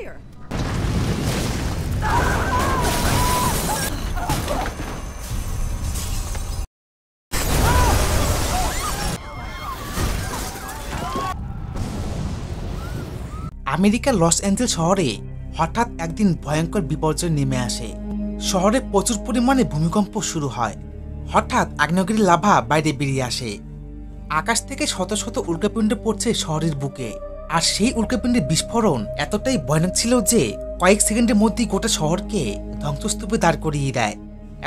fire. আমেরিকার Los Angeles শহরে হঠাৎ একদিন ভয়ঙ্কর বিপর্যয় নেমে আসে। শহরে প্রচুর পরিমাণে ভূমিকম্প শুরু হয়। হঠাৎ আগ্নেয়গিরি লাভা বাইরে বেরিয়ে আসে। আকাশ থেকে শত শত উল্কাপিণ্ড পড়ছে শহরের বুকে। আর সেই উল্কাপিণ্ডের বিস্ফোরণ এতটাই ভয়ানক ছিল যে কয়েক সেকেন্ডের মধ্যেই গোটা শহরকে ধ্বংসস্তূপে দাঁড় করিয়ে দেয়।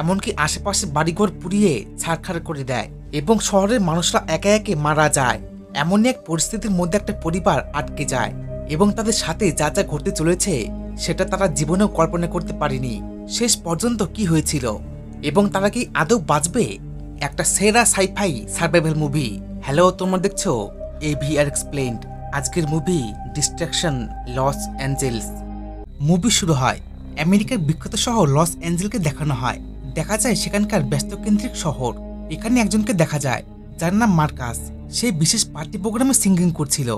এমনকি আশেপাশে বাড়িঘর পুড়িয়ে ছারখার করে দেয় এবং শহরের মানুষরা একে একে মারা যায়। এমনই এক পরিস্থিতির মধ্যে একটা পরিবার আটকে যায় এবং তাদের সাথে যা যা ঘটতে চলেছে সেটা তারা জীবনেও কল্পনা করতে পারেনি শেষ পর্যন্ত কি হয়েছিল এবং তারা কি আদৌ বাঁচবে। একটা সেরা সাইফাই সার্ভাইভাল মুভি। হ্যালো, তোমরা দেখছো AVR এক্সপ্লেইনড। আজকের movie destruction Los Angeles. Movie শুরু হয় আমেরিকার বিখ্যাত শহর লস অ্যাঞ্জেলসকে দেখানো হয়। দেখা যায় সেখানকার ব্যস্তকেন্দ্রিক শহর। এখানে একজনকে দেখা যায় যার নাম মার্কাস। সে বিশেষ পার্টি প্রোগ্রামে সিঙ্গিং করছিল।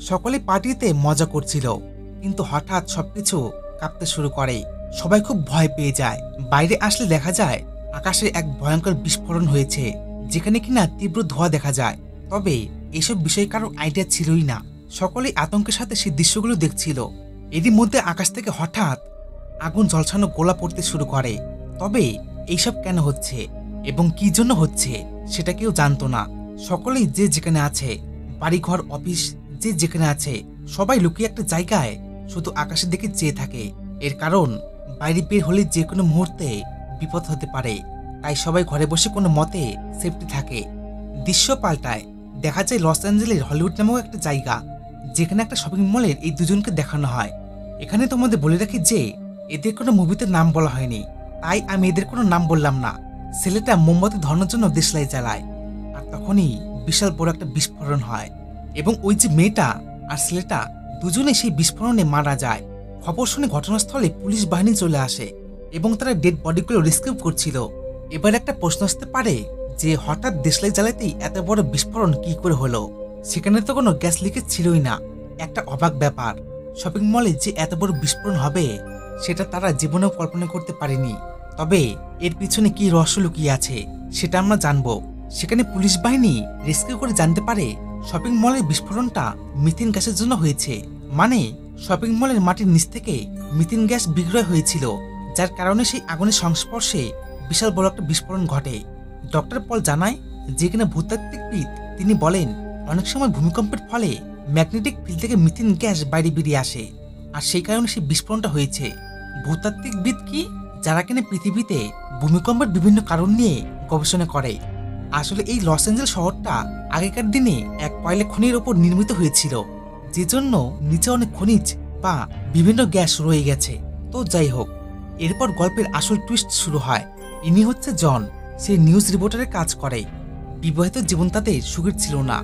সকলে পার্টিতে মজা করছিল, কিন্তু হঠাৎ সবকিছু কাঁপতে শুরু করে। সবাই খুব ভয় পেয়ে যায়। বাইরে আসলে দেখা যায় আকাশে এক ভয়ঙ্কর বিস্ফোরণ হয়েছে, যেখানে কিনা তীব্র ধোঁয়া দেখা যায়। তবে এসব বিষয় কারোর আইডিয়া ছিলই না। সকলেই আতঙ্কের সাথে সেই দৃশ্যগুলো দেখছিল। এরই মধ্যে আকাশ থেকে হঠাৎ আগুন ঝলসানো গোলা পড়তে শুরু করে। তবে এইসব কেন হচ্ছে এবং কি জন্য হচ্ছে সেটা কেউ জানতো না। সকলেই যে যেখানে আছে, বাড়িঘর, অফিস, যে যেখানে আছে, সবাই লুকিয়ে একটা জায়গায় শুধু আকাশের দিকে চেয়ে থাকে। এর কারণ বাইরে বের হলে যে কোনো মুহূর্তে বিপদ হতে পারে, তাই সবাই ঘরে বসে কোনো মতে সেফটি থাকে। দৃশ্য পাল্টায়, দেখা যায় লস অ্যাঞ্জেলের হলিউড নামেও একটা জায়গা, যেখানে একটা শপিং মলের এই দুজনকে দেখানো হয়। এখানে তোমাদের বলে রাখি যে এদের কোনো মুভিতে নাম বলা হয়নি, তাই আমি এদের কোনো নাম বললাম না। ছেলেটা মোমবাতি ধরানোর জন্য দেশলাই জ্বালায়, আর তখনই বিশাল বড় একটা বিস্ফোরণ হয় এবং ওই যে মেয়েটা আর ছেলেটা দুজনে সেই বিস্ফোরণে মারা যায়। খবর শুনে ঘটনাস্থলে পুলিশ বাহিনী চলে আসে এবং তারা ডেড বডিগুলো রেস্কিউ করছিল। এবার একটা প্রশ্ন আসতে পারে যে হঠাৎ দেশলাই জ্বালাতেই এত বড় বিস্ফোরণ কি করে হলো? সেখানে তো কোনো গ্যাস লিকেজ ছিলই না। একটা অবাক ব্যাপার, শপিং মলে যে এত বড় বিস্ফোরণ হবে সেটা তারা জীবনেও কল্পনা করতে পারেনি। তবে এর পিছনে কি রহস্য লুকিয়ে আছে সেটা আমরা জানবো। সেখানে পুলিশ বাহিনী রেস্কিউ করে জানতে পারে শপিং মলের বিস্ফোরণটা মিথেন গ্যাসের জন্য হয়েছে। মানে শপিং মলের মাটির নিচ থেকে মিথেন গ্যাস বিক্রয় হয়েছিল, যার কারণে সেই আগুনের সংস্পর্শে বিশাল বড় একটা বিস্ফোরণ ঘটে। ডক্টর পল জানায় যে কিনা ভূতাত্ত্বিকবিদ, তিনি বলেন অনেক সময় ভূমিকম্পের ফলে ম্যাগনেটিক ফিল্ড থেকে মিথেন গ্যাস বাইরে বেরিয়ে আসে, আর সেই কারণে সেই বিস্ফোরণটা হয়েছে। ভূতাত্ত্বিকবিদ কি? যারা কিনা পৃথিবীতে ভূমিকম্পের বিভিন্ন কারণ নিয়ে গবেষণা করে। আসলে এই লস অ্যাঞ্জেলস শহরটা আগেকার দিনে এক কয়লা খনির ওপর নির্মিত হয়েছিল, যে জন্য নিচে অনেক খনিজ বা বিভিন্ন গ্যাস রয়ে গেছে। তো যাই হোক, এরপর গল্পের আসল টুইস্ট শুরু হয়। ইনি হচ্ছে জন। সে নিউজ রিপোর্টারে কাজ করে। বিবাহিত জীবন তাদের সুখের ছিল না,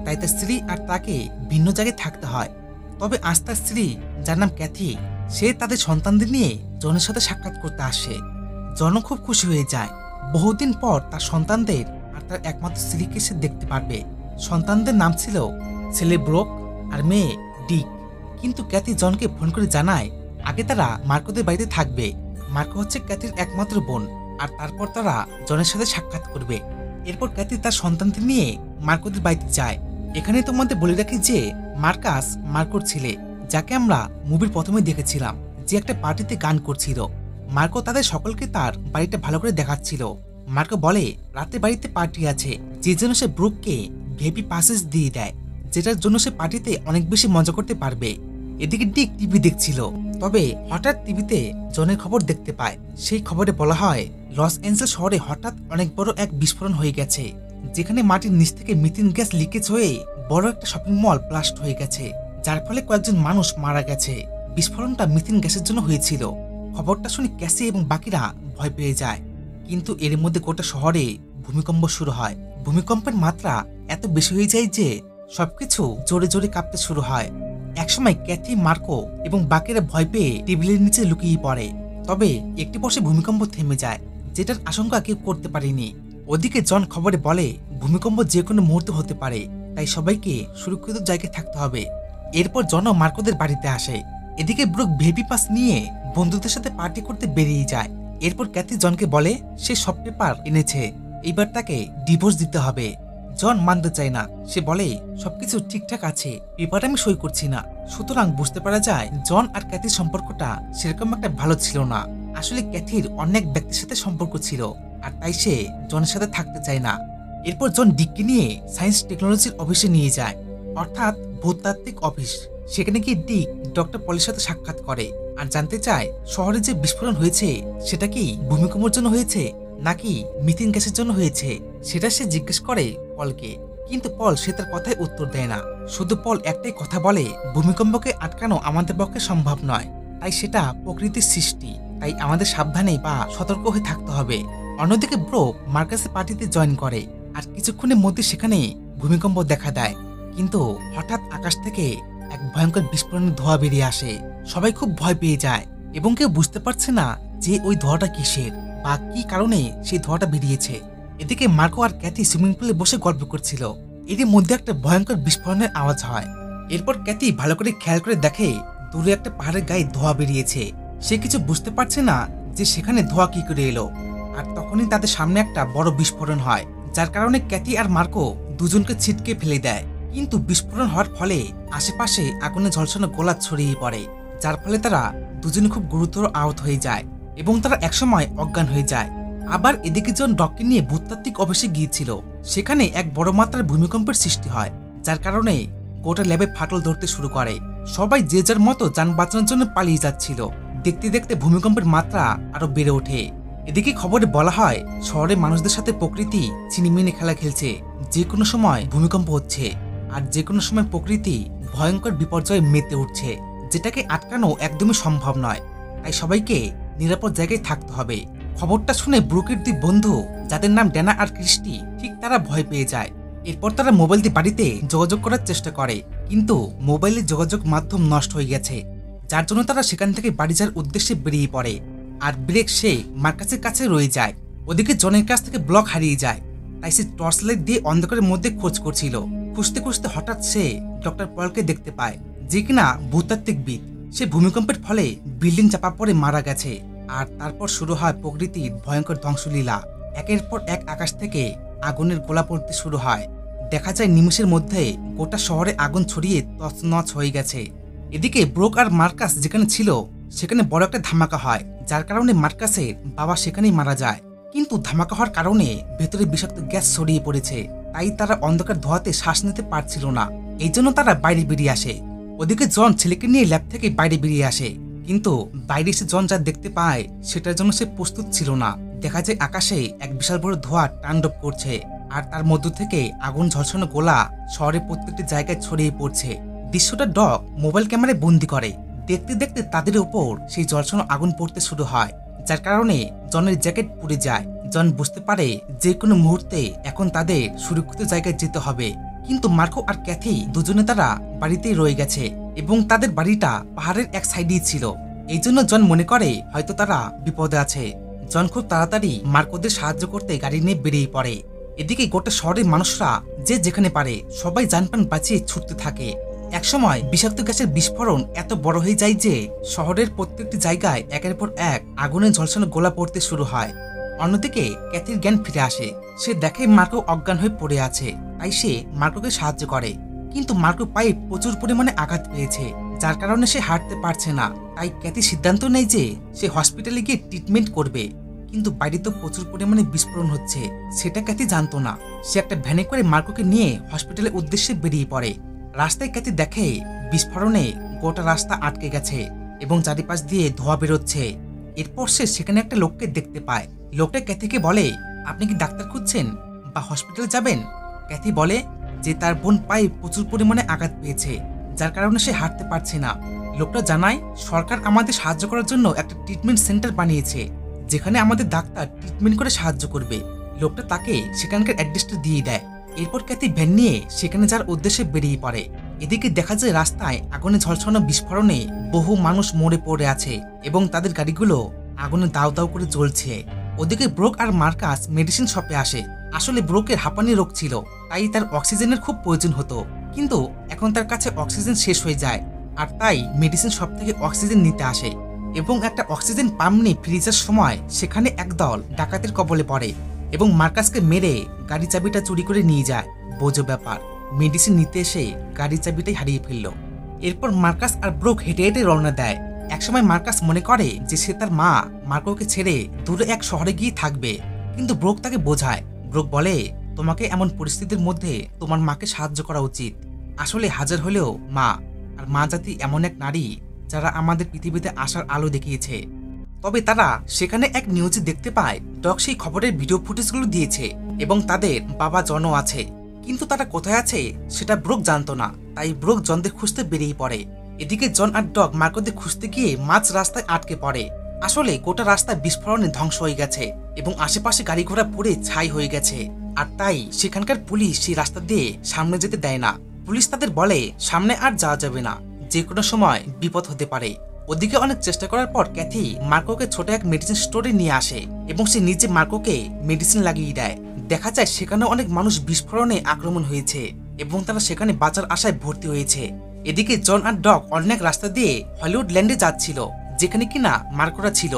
তাই তার স্ত্রী আর তাকে ভিন্ন জায়গায় থাকতে হয়। তবে আজ তার স্ত্রী, যার নাম ক্যাথি, সে তাদের সন্তানদের নিয়ে জনের সাথে সাক্ষাৎ করতে আসে। জন খুব খুশি হয়ে যায়। বহুদিন পর তার সন্তানদের আর তার একমাত্র স্ত্রীকে সে দেখতে পারবে। সন্তানদের নাম ছিল ছেলে ব্রোক আর মেয়ে ডিক। কিন্তু ক্যাথি জনকে ফোন করে জানায় আগে তারা মার্কোদের বাড়িতে থাকবে। মার্কো হচ্ছে ক্যাথির একমাত্র বোন, আর তারপর তারা জনের সাথে সাক্ষাৎ করবে। এরপর ক্যাথি তার সন্তানদের নিয়ে মার্কোদের বাড়িতে যায়। এখানে তোমাদের বলে রাখি যে মার্কাস মার্কোর ছেলে, যাকে আমরা মুভির প্রথমে দেখেছিলাম, যে একটা পার্টিতে গান করছিল। মার্কো তাদের সকলকে তার বাড়িটা ভালো করে দেখাচ্ছিল। মার্কো বলে রাতে বাড়িতে পার্টি আছে, যে জন্য সে ব্রুককে ভিআইপি পাসেস দিয়ে দেয়, যেটার জন্য সে পার্টিতে অনেক বেশি মজা করতে পারবে। এদিকে ডিক টিভি দেখছিল। তবে হঠাৎ টিভিতে জনের খবর দেখতে পায়। সেই খবরে বলা হয় লস অ্যাঞ্জেলস শহরে হঠাৎ অনেক বড় এক বিস্ফোরণ হয়ে গেছে, যেখানে মাটির নিচ থেকে মিথেন গ্যাস লিকেজ হয়ে বড় একটা শপিং মল ব্লাস্ট হয়ে গেছে, যার ফলে কয়েকজন মানুষ মারা গেছে। বিস্ফোরণটা মিথেন গ্যাসের জন্য হয়েছিল। খবরটা শুনে ক্যাসি এবং বাকিরা ভয় পেয়ে যায়। কিন্তু এর মধ্যে গোটা শহরে ভূমিকম্প শুরু হয়। ভূমিকম্পের মাত্রা এত বেশি হয়ে যায় যে সবকিছু জোরে জোরে কাঁপতে শুরু হয়। একসময় ক্যাথি, মার্কো এবং বাকিরা ভয় পেয়ে টেবিলের নিচে লুকিয়ে পড়ে। তবে একটি বর্ষে ভূমিকম্প থেমে যায়, যেটার আশঙ্কা কেউ করতে পারেনি। ওদিকে জন খবরে বলে ভূমিকম্প যে কোনো মুহূর্তে হতে পারে, তাই সবাইকে সুরক্ষিত জায়গায় থাকতে হবে। এরপর জন মার্কোদের বাড়িতে আসে এদিকে ব্রুক ভিআইপি পাস নিয়ে বন্ধুদের সাথে পার্টি করতে বেরিয়ে যায়। এরপর ক্যাথি জনকে বলে সে সব পেপার এনেছে, এইবার তাকে ডিভোর্স দিতে হবে। জন মানতে চায় না, সে বলে সবকিছু ঠিকঠাক আছে, পেপারে আমি সই করছি না। সুতরাং বুঝতে পারা যায় জন আর ক্যাথির সম্পর্কটা সেরকম একটা ভালো ছিল না। আসলে ক্যাথির অনেক ব্যক্তির সাথে সম্পর্ক ছিল, আর তাই সে জনের সাথে থাকতে চায় না। এরপর জন ডিককে নিয়ে সায়েন্স টেকনোলজির অফিসে নিয়ে যায়, অর্থাৎ ভূতাত্ত্বিক অফিস। সেখানে গিয়ে ডিক ডক্টর পলের সাথে সাক্ষাৎ করে আর জানতে চায় শহরে যে বিস্ফোরণ হয়েছে সেটা কি ভূমিকম্পের জন্য হয়েছে নাকি মিথেন গ্যাসের জন্য হয়েছে, সেটা সে জিজ্ঞেস করে পলকে। কিন্তু পল সে তার কথায় উত্তর দেয় না। শুধু পল একটাই কথা বলে, ভূমিকম্পকে আটকানো আমাদের পক্ষে সম্ভব নয়, তাই সেটা প্রকৃতির সৃষ্টি, তাই আমাদের সাবধানে বা সতর্ক হয়ে থাকতে হবে। অন্যদিকে ব্রুক মার্কাসের পার্টিতে জয়েন করে আর কিছুক্ষণের মধ্যে সেখানে ভূমিকম্প দেখা দেয়। কিন্তু হঠাৎ আকাশ থেকে এক ভয়ঙ্কর বিস্ফোরণের ধোঁয়া বেরিয়ে আসে। সবাই খুব ভয় পেয়ে যায় এবং কেউ বুঝতে পারছে না যে ওই ধোঁয়াটা কিসের বা কি কারণে সেই ধোঁয়াটা বেরিয়েছে। এদিকে মার্কো আর ক্যাথি সুইমিং পুলে বসে গল্প করছিল। এর মধ্যে একটা ভয়ঙ্কর বিস্ফোরণের আওয়াজ হয়। এরপর ক্যাথি ভালো করে খেয়াল করে দেখে দূরে একটা পাহাড়ের গায়ে ধোঁয়া বেরিয়েছে। সে কিছু বুঝতে পারছে না যে সেখানে ধোঁয়া কি করে এলো। আর তখনই তাদের সামনে একটা বড় বিস্ফোরণ হয়, যার কারণে ক্যাথি আর মার্কো দুজনকে ছিটকে ফেলে দেয়। কিন্তু বিস্ফোরণ হওয়ার ফলে আশেপাশে আগুনে ঝলসানো গোলা ছড়িয়ে পড়ে, যার ফলে তারা দুজনে খুব গুরুতর আহত হয়ে যায় এবং তারা একসময় অজ্ঞান হয়ে যায়। আবার এদিকে জন ডককে নিয়ে ভূতাত্ত্বিক অফিসে গিয়েছিল। সেখানে এক বড় মাত্রার ভূমিকম্পের সৃষ্টি হয়, যার কারণে গোটা ল্যাবে ফাটল ধরতে শুরু করে। সবাই যে যার মতো যান বাঁচানোর জন্য পালিয়ে যাচ্ছিল। দেখতে দেখতে ভূমিকম্পের মাত্রা আরো বেড়ে ওঠে। এদিকে খবরে বলা হয় শহরের মানুষদের সাথে প্রকৃতি ছিনিমিনি খেলা খেলছে, যে কোনো সময় ভূমিকম্প হচ্ছে আর যে কোনো সময় প্রকৃতি ভয়ঙ্কর বিপর্যয়ে মেতে উঠছে, যেটাকে আটকানো একদমই সম্ভব নয়। তাই সবাইকে নিরাপদ জায়গায় থাকতে হবে। খবরটা শুনে ব্রুকের দুই বন্ধু, যাদের নাম ড্যানা আর ক্রিস্টি, ঠিক তারা ভয় পেয়ে যায়। এরপর তারা মোবাইল দিয়ে বাড়িতে যোগাযোগ করার চেষ্টা করে, কিন্তু মোবাইলের যোগাযোগ মাধ্যম নষ্ট হয়ে গেছে, যার জন্য তারা সেখান থেকে বাড়ি যাওয়ার উদ্দেশ্যে বেরিয়ে পড়ে। আর ব্রেক সে মার্কাসের কাছে রয়ে যায়। ওদিকে জনের কাছ থেকে ব্লক হারিয়ে যায়, তাই সে টর্চ লাইট দিয়ে অন্ধকারের মধ্যে খোঁজ করছিল। খুঁজতে খুঁজতে হঠাৎ সে ডক্টর পলকে দেখতে পায়, যে কিনা ভূতাত্ত্বিকবিদ। সে ভূমিকম্পের ফলে বিল্ডিং চাপা পড়ে মারা গেছে। আর তারপর শুরু হয় প্রকৃতির ভয়ঙ্কর ধ্বংসলীলা। একের পর এক আকাশ থেকে আগুনের গোলা পড়তে শুরু হয়। দেখা যায় নিমেষের মধ্যে গোটা শহরে আগুন ছড়িয়ে তছনছ হয়ে গেছে। এদিকে ব্রুক আর মার্কাস যেখানে ছিল সেখানে বড় একটা ধামাকা হয়, যার কারণে মার্কাসের বাবা সেখানেই মারা যায়। কিন্তু ধামাকা হওয়ার কারণে ভেতরে বিষাক্ত গ্যাস ছড়িয়ে পড়েছে, তাই তারা অন্ধকার ধোঁয়াতে শ্বাস নিতে পারছিল না। এই জন্য তারা বাইরে বেরিয়ে আসে। ওদিকে জন ছেলেকে নিয়ে ল্যাব থেকে বাইরে বেরিয়ে আসে, কিন্তু বাইরে এসে জন যা দেখতে পায় সেটার জন্য সে প্রস্তুত ছিল না। দেখা যায় আকাশে এক বিশাল বড় ধোঁয়া তাণ্ডব করছে, আর তার মধ্য থেকে আগুন ঝলসানো গোলা শহরের প্রত্যেকটি জায়গায় ছড়িয়ে পড়ছে। দৃশ্যটা ডক মোবাইল ক্যামেরায় বন্দি করে। দেখতে দেখতে তাদের উপর সেই ঝলসানো আগুন পড়তে শুরু হয়, যার কারণে জনের জ্যাকেট পুড়ে যায়। জন বুঝতে পারে যে কোনো মুহূর্তে এখন তাদের সুরক্ষিত জায়গায় যেতে হবে। কিন্তু মার্কো আর ক্যাথি দুজনে তারা বাড়িতেই রয়ে গেছে এবং তাদের বাড়িটা পাহাড়ের এক সাইডেই ছিল। এই জন্য জন মনে করে হয়তো তারা বিপদে আছে। জন খুব তাড়াতাড়ি মার্কোদের সাহায্য করতে গাড়ি নিয়ে বেরিয়ে পড়ে। এদিকে গোটা শহরের মানুষরা যে যেখানে পারে সবাই জানপ্রাণ বাঁচিয়ে ছুটতে থাকে। একসময় বিষাক্ত গ্যাসের বিস্ফোরণ এত বড় হয়ে যায় যে শহরের প্রত্যেকটি জায়গায় একের পর এক আগুনে ঝলসানো গোলা পড়তে শুরু হয়। অন্যদিকে ক্যাথির জ্ঞান ফিরে আসে। সে দেখে মার্কো অজ্ঞান হয়ে পড়ে আছে, তাই সে মার্কোকে সাহায্য করে। কিন্তু মার্কো পায়ে প্রচুর পরিমাণে আঘাত পেয়েছে, যার কারণে সে হাঁটতে পারছে না। তাই ক্যাথি সিদ্ধান্ত নেয় যে সে হসপিটালে গিয়ে ট্রিটমেন্ট করবে। কিন্তু বাইরে তো প্রচুর পরিমাণে বিস্ফোরণ হচ্ছে, সেটা ক্যাথি জানতো না। সে একটা ভ্যানে করে মার্কোকে নিয়ে হসপিটালের উদ্দেশ্যে বেরিয়ে পড়ে। রাস্তায় ক্যাথি দেখে বিস্ফোরণে গোটা রাস্তা আটকে গেছে এবং চারিপাশ দিয়ে ধোঁয়া বেরোচ্ছে। এরপর সে সেখানে একটা লোককে দেখতে পায়। লোকটা ক্যাথিকে বলে, আপনি কি ডাক্তার খুঁজছেন বা হসপিটালে যাবেন? ক্যাথি বলে যে তার বোন পায়ে প্রচুর পরিমাণে আঘাত পেয়েছে, যার কারণে সে হাঁটতে পারছে না। লোকটা জানায় সরকার আমাদের সাহায্য করার জন্য একটা ট্রিটমেন্ট সেন্টার বানিয়েছে, যেখানে আমাদের ডাক্তার ট্রিটমেন্ট করে সাহায্য করবে। লোকটা তাকে সেখানকার অ্যাড্রেসটা দিয়ে দেয়। এরপর ক্যাথি ভ্যান নিয়ে সেখানে যাওয়ার উদ্দেশ্যে বেরিয়ে পড়ে। এদিকে দেখা যায় রাস্তায় আগুনে ঝলসানো বিস্ফোরণে বহু মানুষ মরে পড়ে আছে এবং তাদের গাড়িগুলো আগুনে দাউ দাউ করে জ্বলছে। ওদিকে ব্রুক আর মার্কাস মেডিসিন শপে আসে। আসলে ব্রুকের হাঁপানি রোগ ছিল, তাই তার অক্সিজেনের খুব প্রয়োজন হতো, কিন্তু এখন তার কাছে অক্সিজেন শেষ হয়ে যায় আর তাই মেডিসিন সব থেকে অক্সিজেন নিতে আসে এবং একটা অক্সিজেন পাম্প নিয়ে ফ্রিজের সময় সেখানে একদল ডাকাতের কবলে পড়ে এবং মার্কাসকে মেরে গাড়ি চাবিটা চুরি করে নিয়ে যায়। বোঝো ব্যাপার, মেডিসিন নিতে এসে গাড়ির চাবিটাই হারিয়ে ফেলল। এরপর মার্কাস আর ব্রুক হেঁটে হেঁটে রওনা দেয়। একসময় মার্কাস মনে করে যে সে তার মা মার্কোকে ছেড়ে দূরে এক শহরে গিয়ে থাকবে, কিন্তু ব্রুক তাকে বোঝায়। ব্রুক বলে, তোমাকে এমন পরিস্থিতির মধ্যে তোমার মাকে সাহায্য করা উচিত। আসলে হাজার হলেও মা, আর মা জাতি এমন এক নারী যারা আমাদের পৃথিবীতে আসার আলো দেখিয়েছে। তবে তারা সেখানে এক নিউজে দেখতে পায় ডগ সেই খবরের ভিডিও ফুটেজগুলো দিয়েছে এবং তাদের বাবা জনও আছে, কিন্তু তারা কোথায় আছে সেটা ব্রুক জানতো না। তাই ব্রুক জনদের খুঁজতে বেরিয়ে পড়ে। এদিকে জন আর ডগ মার্কোদের খুঁজতে গিয়ে মাঝ রাস্তায় আটকে পড়ে। আসলে গোটা রাস্তায় বিস্ফোরণে ধ্বংস হয়ে গেছে এবং আশেপাশে গাড়ি ঘোড়া পুড়ে ছাই হয়ে গেছে। আর তাই সেখানকার পুলিশ সেই রাস্তা দিয়ে সামনে যেতে দেয় না। পুলিশ তাদের বলে সামনে আর যাওয়া যাবে না, যে কোনো সময় বিপদ হতে পারে। ওদিকে অনেক চেষ্টা করার পর ক্যাথি মার্কোকে ছোট এক মেডিসিন স্টোরে নিয়ে আসে এবং সে নিজে মার্কোকে মেডিসিন লাগিয়ে দেয়। দেখা যায় সেখানে অনেক মানুষ বিস্ফোরণে আক্রমণ হয়েছে এবং তারা সেখানে বাঁচার আশায় ভর্তি হয়েছে। এদিকে জন আর ডগ অনেক রাস্তা দিয়ে হলিউড ল্যান্ডে যাচ্ছিল, যেখানে কিনা মার্কোরা ছিল,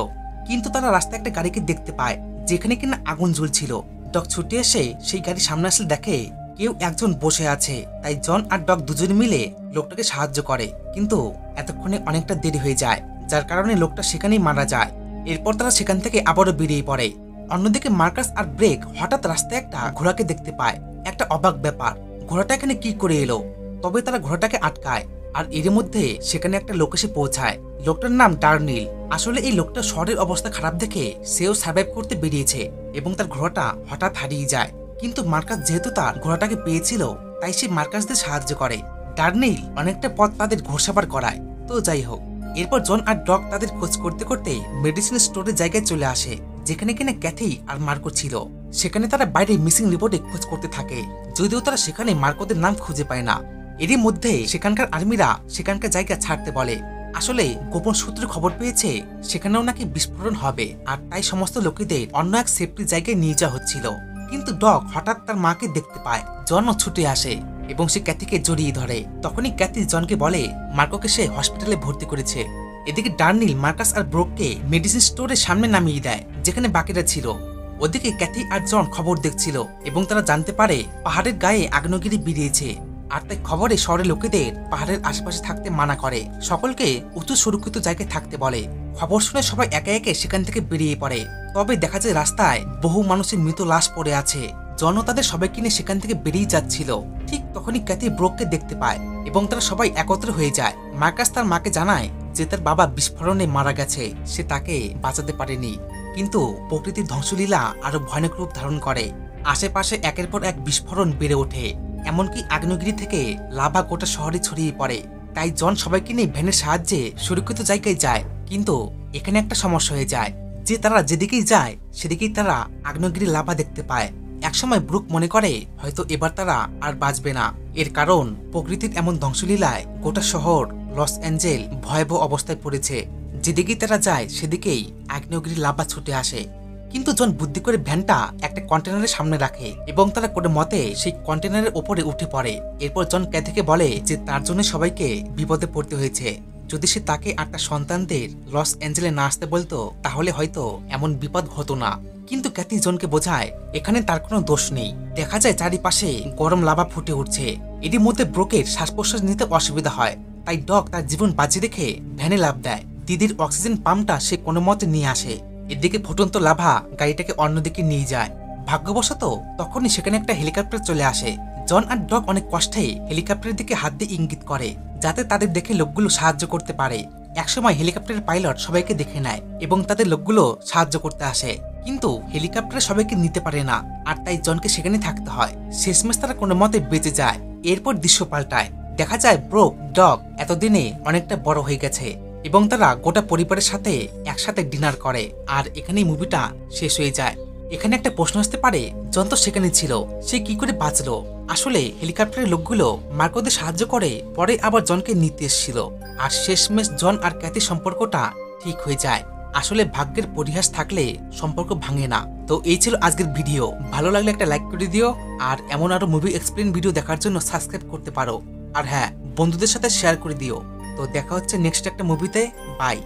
কিন্তু তারা রাস্তায় একটা গাড়িকে দেখতে পায় যেখানে কিনা আগুন জ্বলছিল। ডগ ছুটে এসে সেই গাড়ি সামনে আসলে দেখে কেউ একজন বসে আছে। তাই জন আর ডগ দুজন মিলে লোকটাকে সাহায্য করে, কিন্তু এতক্ষণে অনেকটা দেরি হয়ে যায়, যার কারণে লোকটা সেখানেই মারা যায়। এরপর তারা সেখান থেকে আবারও বেরিয়ে পড়ে। অন্যদিকে মার্কাস আর ব্রেক হঠাৎ রাস্তায় একটা ঘোড়াকে দেখতে পায়। একটা অবাক ব্যাপার, ঘোড়াটা এখানে কি করে এলো? তবে তারা ঘোড়াটাকে আটকায় আর এর মধ্যে সেখানে একটা লোক এসে পৌঁছায়। লোকটার নাম ডার্নিল। আসলে এই লোকটা শহরের অবস্থা খারাপ দেখে সেও সার্ভাইভ করতে বেরিয়েছে এবং তার ঘোড়াটা হঠাৎ হারিয়ে যায়। কিন্তু মার্কাস যেহেতু তার ঘোড়াটাকে পেয়েছিল, তাই সে মার্কাসদের সাহায্য করে। ডার্নিল অনেকটা পথ তাদের ঘোষাবার করায়। তো যাই হোক, এরপর জন আর ডগ তাদের খোঁজ করতে করতে মেডিসিন স্টোরের জায়গায় চলে আসে, যেখানে কিনা ক্যাথি আর মার্কো ছিল। সেখানে তারা বাইরে মিসিং রিপোর্টে খোঁজ করতে থাকে, যদিও তারা সেখানে মার্কোদের নাম খুঁজে পায় না। এরই মধ্যে সেখানকার আর্মিরা সেখানকার জায়গা ছাড়তে বলে। আসলে গোপন সূত্রে খবর পেয়েছে সেখানেও নাকি বিস্ফোরণ হবে, আর তাই সমস্ত লোকেদের অন্য এক সেফটি জায়গায় নিয়ে যাওয়া হচ্ছিল। কিন্তু ডগ হঠাৎ তার মাকে দেখতে পায়। জনও ছুটে আসে এবং সে ক্যাথিকে জড়িয়ে ধরে। তখনই ক্যাথি জনকে বলে মার্কোকে সে হসপিটালে ভর্তি করেছে। এদিকে ডার্নিল মার্কাস আর ব্রোককে মেডিসিন স্টোরের সামনে নামিয়ে দেয়, যেখানে বাকিরা ছিল। ওদিকে ক্যাথি আর জন খবর দেখছিল এবং তারা জানতে পারে পাহাড়ের গায়ে আগ্নেয়গিরি বেরিয়েছে, আর তাই খবরে শহরের লোকেদের পাহাড়ের আশেপাশে থাকতে মানা করে, সকলকে উঁচু সুরক্ষিত জায়গায় থাকতে বলে। খবর শুনে সবাই একে একে সেখান থেকে বেরিয়ে পড়ে। তবে দেখা যায় রাস্তায় বহু মানুষের মৃত লাশ পড়ে আছে। জন তাদের সবাইকে নিয়ে সেখান থেকে বেরিয়ে যাচ্ছিল। ঠিক তখনই ক্যাথি ব্রোককে দেখতে পায় এবং তারা সবাই একত্র হয়ে যায়। মার্কাস তার মাকে জানায় যে তার বাবা বিস্ফোরণে মারা গেছে, সে তাকে বাঁচাতে পারেনি। কিন্তু প্রকৃতির ধ্বংসলীলা আরো ভয়ানক রূপ ধারণ করে। আশেপাশে একের পর এক বিস্ফোরণ বেড়ে ওঠে, এমনকি আগ্নেয়গিরি থেকে লাভা গোটা শহরে ছড়িয়ে পড়ে। তাই জন সবাইকে নিয়ে ভ্যানের সাহায্যে সুরক্ষিত জায়গায় যায়। কিন্তু এখানে একটা সমস্যা হয়ে যায় যে তারা যেদিকেই যায় সেদিকেই তারা আগ্নেয়গিরি লাভা দেখতে পায়। একসময় ব্রুক মনে করে হয়তো এবার তারা আর বাঁচবে না। এর কারণ প্রকৃতির এমন ধ্বংসলীলায় গোটা শহর লস অ্যাঞ্জেল ভয়াবহ অবস্থায় পড়েছে। যেদিকেই তারা যায় সেদিকেই আগ্নেয়গিরি লাভা ছুটে আসে। কিন্তু জন বুদ্ধি করে ভ্যানটা একটা কন্টেনারের সামনে রাখে এবং তারা কোনো মতে সেই কন্টেনারের ওপরে উঠে পড়ে। এরপর জন ক্যাথিকে বলে যে তার জন্য সবাইকে বিপদে পড়তে হয়েছে। যদি সে তাকে আর তার সন্তানদের লস অ্যাঞ্জেলে না আসতে বলতো তাহলে হয়তো এমন বিপদ হতো না। কিন্তু ক্যাথি জনকে বোঝায় এখানে তার কোনো দোষ নেই। দেখা যায় চারিপাশে গরম লাভা ফুটে উঠছে। এরই মধ্যে ব্রোকের শ্বাস প্রশ্বাস নিতে অসুবিধা হয়, তাই ডগ তার জীবন বাজি রেখে ভ্যানে লাফ দেয়। দিদির অক্সিজেন পাম্পটা সে কোনো মতে নিয়ে আসে। এদিকে ফুটন্ত লাভা গাড়িটাকে অন্যদিকে নিয়ে যায়। ভাগ্যবশত তখনই সেখানে একটা হেলিকপ্টার চলে আসে। জন আর ডগ অনেক কষ্টে হেলিকপ্টারের দিকে হাত দিয়ে ইঙ্গিত করে যাতে তাদের দেখে লোকগুলো সাহায্য করতে পারে। একসময় হেলিকপ্টারের পাইলট সবাইকে দেখে নেয় এবং তাদের লোকগুলো সাহায্য করতে আসে, কিন্তু হেলিকপ্টারে সবাইকে নিতে পারে না, আর তাই জনকে সেখানে থাকতে হয়। শেষমেশ তারা কোনো মতে বেঁচে যায়। এরপর দৃশ্য পাল্টায়, দেখা যায় ব্রোক ডগ এতদিনে অনেকটা বড় হয়ে গেছে এবং তারা গোটা পরিবারের সাথে একসাথে ডিনার করে। আর এখানেই মুভিটা শেষ হয়ে যায়। এখানে একটা প্রশ্ন আসতে পারে, জন তো সেখানে ছিল, সে কি করে বাঁচলো? আসলে হেলিকপ্টারের লোকগুলো মার্কোদের সাহায্য করে পরে আবার জনকে নিতে এসেছিল, আর শেষমেশ জন আর ক্যাথির সম্পর্কটা ঠিক হয়ে যায়। আসলে ভাগ্যের পরিহাস থাকলে সম্পর্ক ভাঙে না। তো এই ছিল আজকের ভিডিও। ভালো লাগলে একটা লাইক করে দিও, আর এমন আরো মুভি এক্সপ্লেন ভিডিও দেখার জন্য সাবস্ক্রাইব করতে পারো। আর হ্যাঁ, বন্ধুদের সাথে শেয়ার করে দিও। তো তো দেখা হচ্ছে নেক্সট একটা মুভিতে। বাই।